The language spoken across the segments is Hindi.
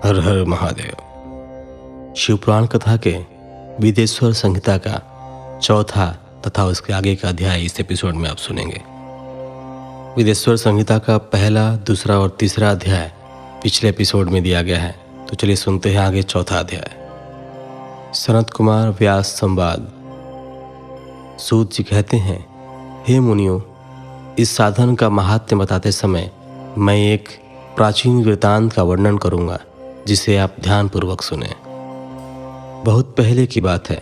हर हर महादेव। शिवपुराण कथा के विदेश्वर संहिता का चौथा तथा उसके आगे का अध्याय इस एपिसोड में आप सुनेंगे। विदेश्वर संहिता का पहला, दूसरा और तीसरा अध्याय पिछले एपिसोड में दिया गया है, तो चलिए सुनते हैं आगे चौथा अध्याय। सनत कुमार व्यास संवाद। सूत जी कहते हैं, हे मुनियों, इस साधन का महात्म्य बताते समय मैं एक प्राचीन वृतांत का वर्णन करूंगा, जिसे आप ध्यानपूर्वक सुने। बहुत पहले की बात है।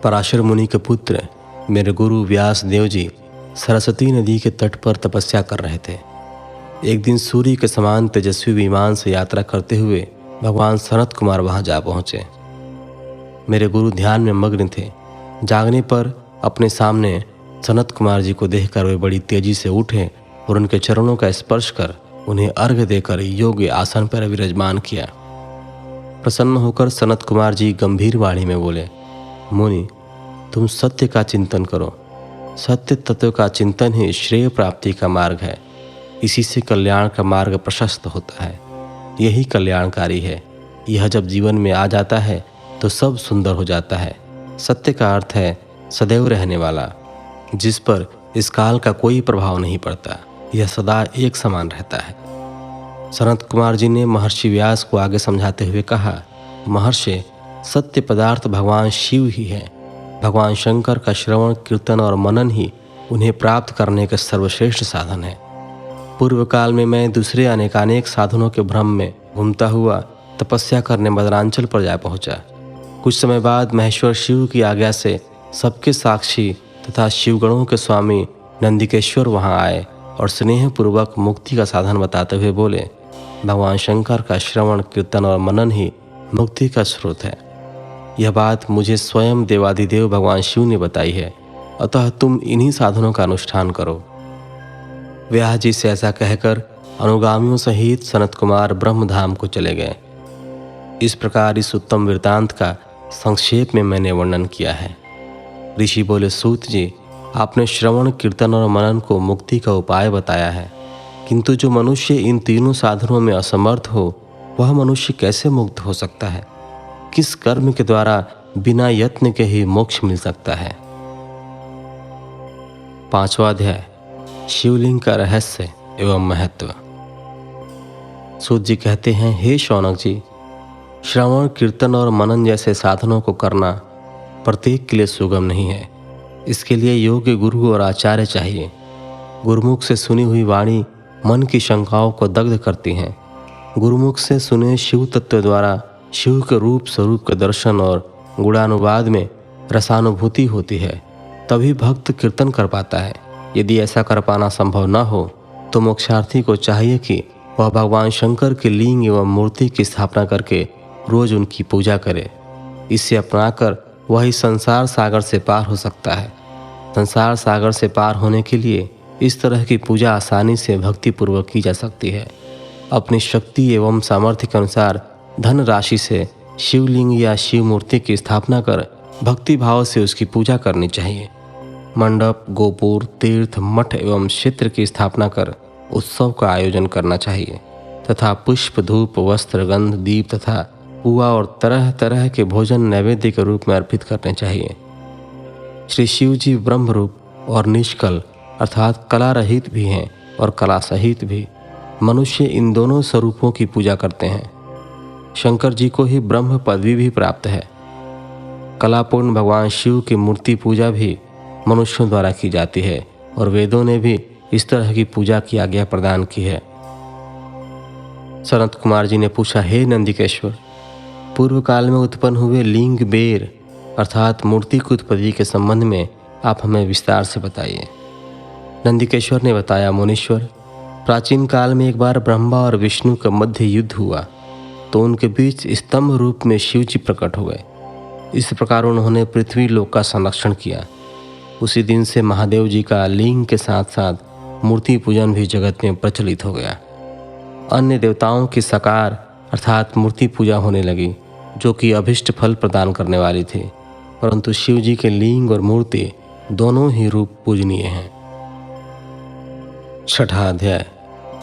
पराशर मुनि के पुत्र मेरे गुरु व्यास देव जी सरस्वती नदी के तट पर तपस्या कर रहे थे। एक दिन सूर्य के समान तेजस्वी विमान से यात्रा करते हुए भगवान सनत कुमार वहां जा पहुंचे। मेरे गुरु ध्यान में मग्न थे। जागने पर अपने सामने सनत कुमार जी को देखकर वे बड़ी तेजी से उठे और उनके चरणों का स्पर्श कर उन्हें अर्घ्य देकर योग्य आसन पर विराजमान किया। प्रसन्न होकर सनत कुमार जी गंभीर वाणी में बोले, मुनि, तुम सत्य का चिंतन करो। सत्य तत्व का चिंतन ही श्रेय प्राप्ति का मार्ग है। इसी से कल्याण का मार्ग प्रशस्त होता है। यही कल्याणकारी है। यह जब जीवन में आ जाता है तो सब सुंदर हो जाता है। सत्य का अर्थ है सदैव रहने वाला, जिस पर इस काल का कोई प्रभाव नहीं पड़ता। यह सदा एक समान रहता है। सनत कुमार जी ने महर्षि व्यास को आगे समझाते हुए कहा, महर्षि, सत्य पदार्थ भगवान शिव ही है। भगवान शंकर का श्रवण, कीर्तन और मनन ही उन्हें प्राप्त करने के सर्वश्रेष्ठ साधन है। पूर्व काल में मैं दूसरे अनेकानेक साधनों के भ्रम में घूमता हुआ तपस्या करने मदरांचल पर जा पहुंचा। कुछ समय बाद महेश्वर शिव की आज्ञा से सबके साक्षी तथा शिवगणों के स्वामी नंदिकेश्वर वहां आए और स्नेहपूर्वक मुक्ति का साधन बताते हुए बोले, भगवान शंकर का श्रवण, कीर्तन और मनन ही मुक्ति का स्रोत है। यह बात मुझे स्वयं देवाधिदेव भगवान शिव ने बताई है, अतः तुम इन्हीं साधनों का अनुष्ठान करो। व्यास जी से ऐसा कहकर अनुगामियों सहित सनत कुमार ब्रह्मधाम को चले गए। इस प्रकार इस उत्तम वृतांत का संक्षेप में मैंने वर्णन किया है। ऋषि बोले, सूत जी, आपने श्रवण, कीर्तन और मनन को मुक्ति का उपाय बताया है, किंतु जो मनुष्य इन तीनों साधनों में असमर्थ हो, वह मनुष्य कैसे मुक्त हो सकता है? किस कर्म के द्वारा बिना यत्न के ही मोक्ष मिल सकता है? पांचवा अध्याय, शिवलिंग का रहस्य एवं महत्व। सूत जी कहते हैं, हे शौनक जी, श्रवण, कीर्तन और मनन जैसे साधनों को करना प्रत्येक के लिए सुगम नहीं है। इसके लिए योग्य गुरु और आचार्य चाहिए। गुरुमुख से सुनी हुई वाणी मन की शंकाओं को दग्ध करती हैं। गुरुमुख से सुने शिव तत्व द्वारा शिव के रूप स्वरूप के दर्शन और गुणानुवाद में रसानुभूति होती है, तभी भक्त कीर्तन कर पाता है। यदि ऐसा कर पाना संभव न हो तो मोक्षार्थी को चाहिए कि वह भगवान शंकर के लिंग एवं मूर्ति की स्थापना करके रोज उनकी पूजा करे। इसे अपनाकर वह इस संसार सागर से पार हो सकता है। संसार सागर से पार होने के लिए इस तरह की पूजा आसानी से भक्तिपूर्वक की जा सकती है। अपनी शक्ति एवं सामर्थ्य के अनुसार धन राशि से शिवलिंग या शिव मूर्ति की स्थापना कर भक्ति भाव से उसकी पूजा करनी चाहिए। मंडप, गोपुर, तीर्थ, मठ एवं क्षेत्र की स्थापना कर उत्सव का आयोजन करना चाहिए तथा पुष्प, धूप, वस्त्र, गंध, दीप तथा पुआ और तरह तरह के भोजन नैवेद्य के रूप में अर्पित करने चाहिए। श्री शिव जी ब्रह्म रूप और निष्कल अर्थात कला रहित भी हैं और कला सहित भी। मनुष्य इन दोनों स्वरूपों की पूजा करते हैं। शंकर जी को ही ब्रह्म पदवी भी प्राप्त है। कलापूर्ण भगवान शिव की मूर्ति पूजा भी मनुष्यों द्वारा की जाती है और वेदों ने भी इस तरह की पूजा की आज्ञा प्रदान की है। सनत कुमार जी ने पूछा, हे नंदिकेश्वर, पूर्व काल में उत्पन्न हुए लिंग बेर अर्थात मूर्ति की उत्पत्ति के संबंध में आप हमें विस्तार से बताइए। नंदिकेश्वर ने बताया, मुनीश्वर, प्राचीन काल में एक बार ब्रह्मा और विष्णु का मध्य युद्ध हुआ तो उनके बीच स्तंभ रूप में शिव जी प्रकट हो गए। इस प्रकार उन्होंने पृथ्वी लोक का संरक्षण किया। उसी दिन से महादेव जी का लिंग के साथ साथ मूर्ति पूजन भी जगत में प्रचलित हो गया। अन्य देवताओं की साकार अर्थात मूर्ति पूजा होने लगी, जो कि अभिष्ट फल प्रदान करने वाली थी, परंतु शिव जी के लिंग और मूर्ति दोनों ही रूप पूजनीय हैं। छठा अध्याय,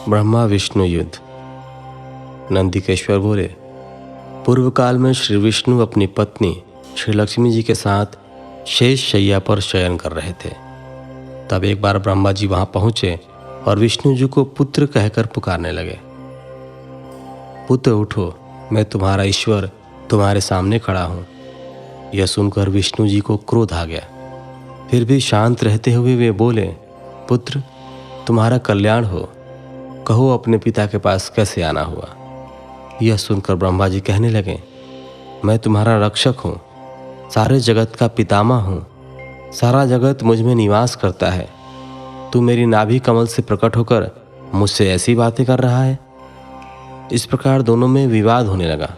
ब्रह्मा विष्णु युद्ध। नंदिकेश्वर बोले, पूर्व काल में श्री विष्णु अपनी पत्नी श्री लक्ष्मी जी के साथ शेष शैया पर शयन कर रहे थे। तब एक बार ब्रह्मा जी वहां पहुंचे और विष्णु जी को पुत्र कहकर पुकारने लगे। पुत्र उठो, मैं तुम्हारा ईश्वर तुम्हारे सामने खड़ा हूं। यह सुनकर विष्णु जी को क्रोध आ गया। फिर भी शांत रहते हुए वे बोले, पुत्र तुम्हारा कल्याण हो, कहो अपने पिता के पास कैसे आना हुआ। यह सुनकर ब्रह्मा जी कहने लगे, मैं तुम्हारा रक्षक हूँ, सारे जगत का पितामह हूँ, सारा जगत मुझ में निवास करता है। तू मेरी नाभि कमल से प्रकट होकर मुझसे ऐसी बातें कर रहा है। इस प्रकार दोनों में विवाद होने लगा।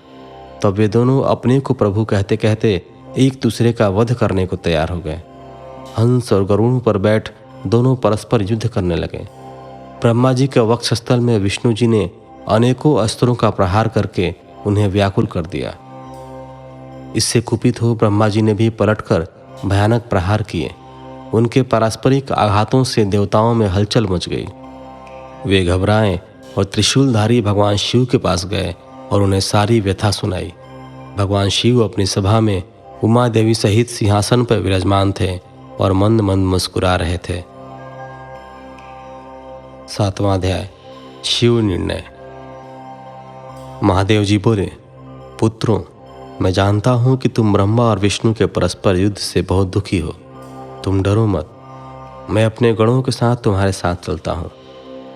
तब वे दोनों अपने को प्रभु कहते कहते एक दूसरे का वध करने को तैयार हो गए। हंस और गरुड़ पर बैठ दोनों परस्पर युद्ध करने लगे। ब्रह्मा जी के वक्षस्थल में विष्णु जी ने अनेकों अस्त्रों का प्रहार करके उन्हें व्याकुल कर दिया। इससे कुपित हो ब्रह्मा जी ने भी पलटकर भयानक प्रहार किए। उनके पारस्परिक आघातों से देवताओं में हलचल मच गई। वे घबराए और त्रिशूलधारी भगवान शिव के पास गए और उन्हें सारी व्यथा सुनाई। भगवान शिव अपनी सभा में उमा देवी सहित सिंहासन पर विराजमान थे और मंद मंद मुस्कुरा रहे थे। 7वां अध्याय, शिव निर्णय। महादेव जी बोले, पुत्रों मैं जानता हूं कि तुम ब्रह्मा और विष्णु के परस्पर युद्ध से बहुत दुखी हो। तुम डरो मत, मैं अपने गणों के साथ तुम्हारे साथ चलता हूं।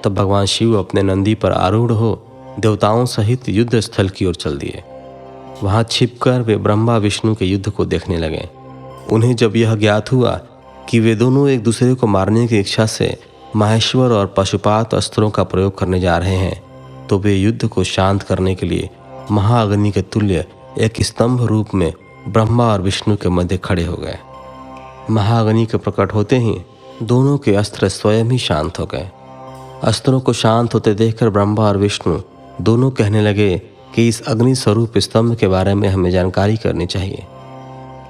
तब भगवान शिव अपने नंदी पर आरूढ़ हो देवताओं सहित युद्ध स्थल की ओर चल दिए। वहां छिपकर वे ब्रह्मा विष्णु के युद्ध को देखने लगे। उन्हें जब यह ज्ञात हुआ कि वे दोनों एक दूसरे को मारने की इच्छा से माहेश्वर और पशुपात अस्त्रों का प्रयोग करने जा रहे हैं, तो वे युद्ध को शांत करने के लिए महाअग्नि के तुल्य एक स्तंभ रूप में ब्रह्मा और विष्णु के मध्य खड़े हो गए। महाअग्नि के प्रकट होते ही दोनों के अस्त्र स्वयं ही शांत हो गए। अस्त्रों को शांत होते देखकर ब्रह्मा और विष्णु दोनों कहने लगे कि इस अग्नि स्वरूप स्तंभ के बारे में हमें जानकारी करनी चाहिए।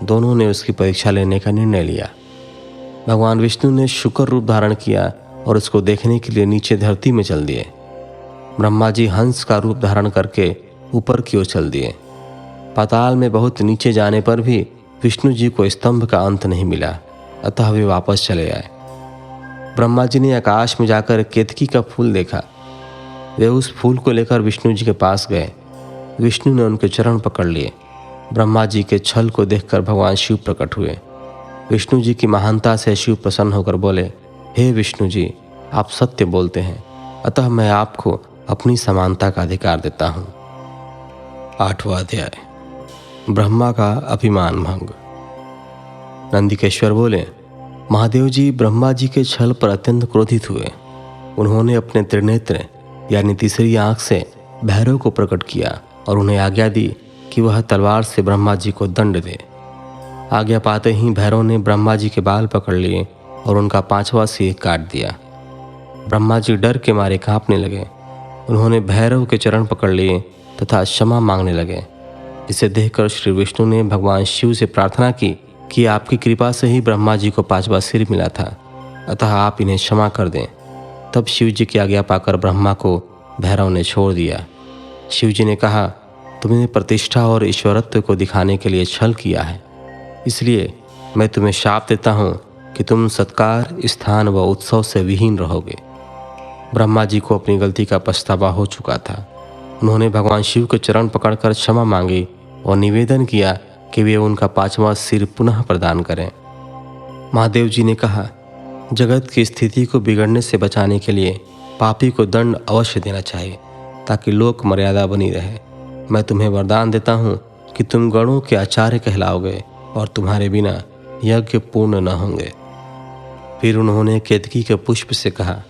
दोनों ने उसकी परीक्षा लेने का निर्णय लिया। भगवान विष्णु ने शुक्र रूप धारण किया और उसको देखने के लिए नीचे धरती में चल दिए। ब्रह्मा जी हंस का रूप धारण करके ऊपर की ओर चल दिए। पाताल में बहुत नीचे जाने पर भी विष्णु जी को स्तंभ का अंत नहीं मिला, अतः वे वापस चले आए। ब्रह्मा जी ने आकाश में जाकर केतकी का फूल देखा। वे उस फूल को लेकर विष्णु जी के पास गए। विष्णु ने उनके चरण पकड़ लिए। ब्रह्मा जी के छल को देखकर भगवान शिव प्रकट हुए। विष्णु जी की महानता से शिव प्रसन्न होकर बोले, हे विष्णु जी, आप सत्य बोलते हैं, अतः मैं आपको अपनी समानता का अधिकार देता हूँ। 8वां अध्याय, ब्रह्मा का अभिमान भंग। नंदिकेश्वर बोले, महादेव जी ब्रह्मा जी के छल पर अत्यंत क्रोधित हुए। उन्होंने अपने त्रिनेत्र यानी तीसरी आंख से भैरव को प्रकट किया और उन्हें आज्ञा दी कि वह तलवार से ब्रह्मा जी को दंड दे। आज्ञा पाते ही भैरव ने ब्रह्मा जी के बाल पकड़ लिए और उनका 5वां सिर काट दिया। ब्रह्मा जी डर के मारे कांपने लगे। उन्होंने भैरव के चरण पकड़ लिए तथा क्षमा मांगने लगे। इसे देखकर श्री विष्णु ने भगवान शिव से प्रार्थना की कि आपकी कृपा से ही ब्रह्मा जी को 5वां सिर मिला था, अतः आप इन्हें क्षमा कर दें। तब शिव जी की आज्ञा पाकर ब्रह्मा को भैरव ने छोड़ दिया। शिव जी ने कहा, तुमने प्रतिष्ठा और ईश्वरत्व को दिखाने के लिए छल किया है, इसलिए मैं तुम्हें शाप देता हूँ कि तुम सत्कार, स्थान व उत्सव से विहीन रहोगे। ब्रह्मा जी को अपनी गलती का पछतावा हो चुका था। उन्होंने भगवान शिव के चरण पकड़कर क्षमा मांगी और निवेदन किया कि वे उनका 5वां सिर पुनः प्रदान करें। महादेव जी ने कहा, जगत की स्थिति को बिगड़ने से बचाने के लिए पापी को दंड अवश्य देना चाहिए ताकि लोक मर्यादा बनी रहे। मैं तुम्हें वरदान देता हूँ कि तुम गणों के आचार्य कहलाओगे और तुम्हारे बिना यज्ञ पूर्ण न होंगे। फिर उन्होंने केतकी के पुष्प से कहा,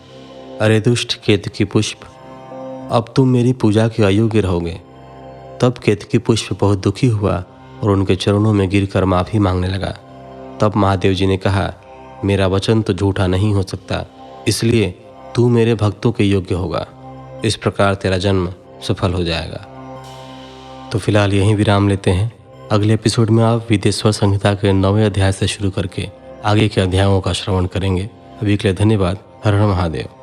अरे दुष्ट केतकी पुष्प, अब तुम मेरी पूजा के अयोग्य रहोगे। तब केतकी पुष्प बहुत दुखी हुआ और उनके चरणों में गिरकर माफी मांगने लगा। तब महादेव जी ने कहा, मेरा वचन तो झूठा नहीं हो सकता, इसलिए तू मेरे भक्तों के योग्य होगा। इस प्रकार तेरा जन्म सफल हो जाएगा। तो फिलहाल यहीं विराम लेते हैं। अगले एपिसोड में आप विदेश्वर संहिता के 9वें अध्याय से शुरू करके आगे के अध्यायों का श्रवण करेंगे। अभी के लिए धन्यवाद। हर हर महादेव।